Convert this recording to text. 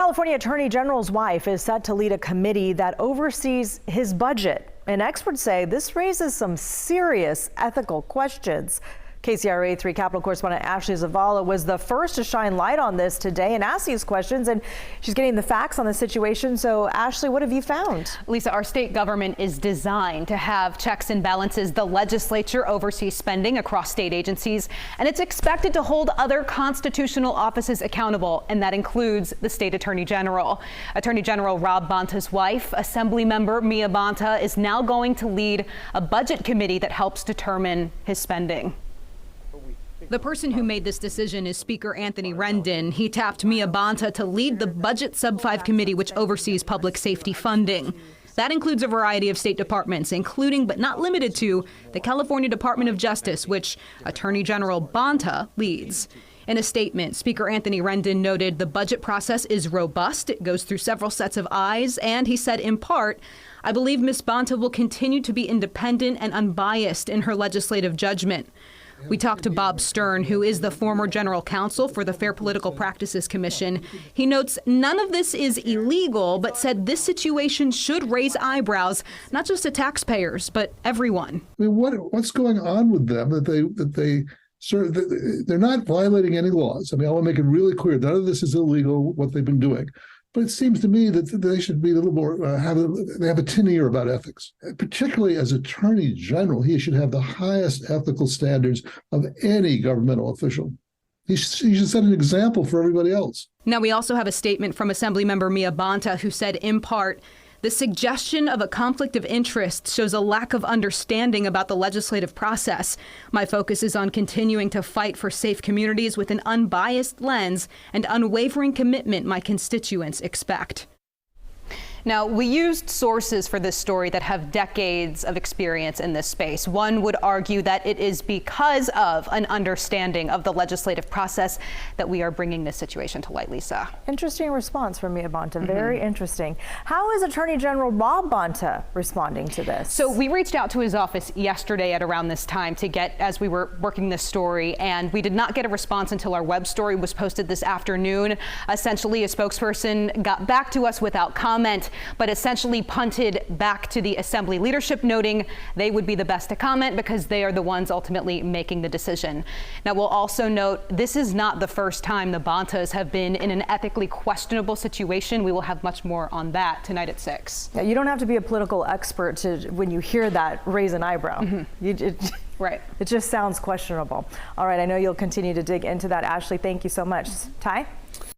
California Attorney General's wife is set to lead a committee that oversees his budget. And experts say this raises some serious ethical questions. KCRA 3 Capitol correspondent Ashley Zavala was the first to shine light on this today and ask these questions, and she's getting the facts on the situation. So Ashley, what have you found? Lisa, our state government is designed to have checks and balances. The legislature oversees spending across state agencies, and it's expected to hold other constitutional offices accountable, and that includes the state attorney general. Attorney General Rob Bonta's wife, Assembly member Mia Bonta, is now going to lead a budget committee that helps determine his spending. The person who made this decision is Speaker Anthony Rendon. He tapped Mia Bonta to lead the Budget Sub-5 committee, which oversees public safety funding. That includes a variety of state departments, including but not limited to the California Department of Justice, which Attorney General Bonta leads. In a statement, Speaker Anthony Rendon noted the budget process is robust. It goes through several sets of eyes, and he said, in part, "I believe Ms. Bonta will continue to be independent and unbiased in her legislative judgment." We talked to Bob Stern, who is the former general counsel for the Fair Political Practices Commission. He notes none of this is illegal, but said this situation should raise eyebrows, not just to taxpayers, but everyone. I mean, what's going on with them they're not violating any laws. I mean, I want to make it really clear, none of this is illegal, what they've been doing. But it seems to me that they should be a little more, they have a tin ear about ethics. Particularly as Attorney General, he should have the highest ethical standards of any governmental official. He should set an example for everybody else. Now, we also have a statement from Assemblymember Mia Bonta, who said, in part, "The suggestion of a conflict of interest shows a lack of understanding about the legislative process. My focus is on continuing to fight for safe communities with an unbiased lens and unwavering commitment my constituents expect." Now, we used sources for this story that have decades of experience in this space. One would argue that it is because of an understanding of the legislative process that we are bringing this situation to light, Lisa. Interesting response from Mia Bonta. Very interesting. How is Attorney General Rob Bonta responding to this? So we reached out to his office yesterday at around this time to get, as we were working this story, and we did not get a response until our web story was posted this afternoon. Essentially, a spokesperson got back to us without comment, but essentially punted back to the Assembly leadership, noting they would be the best to comment because they are the ones ultimately making the decision. Now, we'll also note this is not the first time the Bontas have been in an ethically questionable situation. We will have much more on that tonight at 6. Yeah, you don't have to be a political expert to, when you hear that, raise an eyebrow. Right. It just sounds questionable. All right, I know you'll continue to dig into that. Ashley, thank you so much. Ty?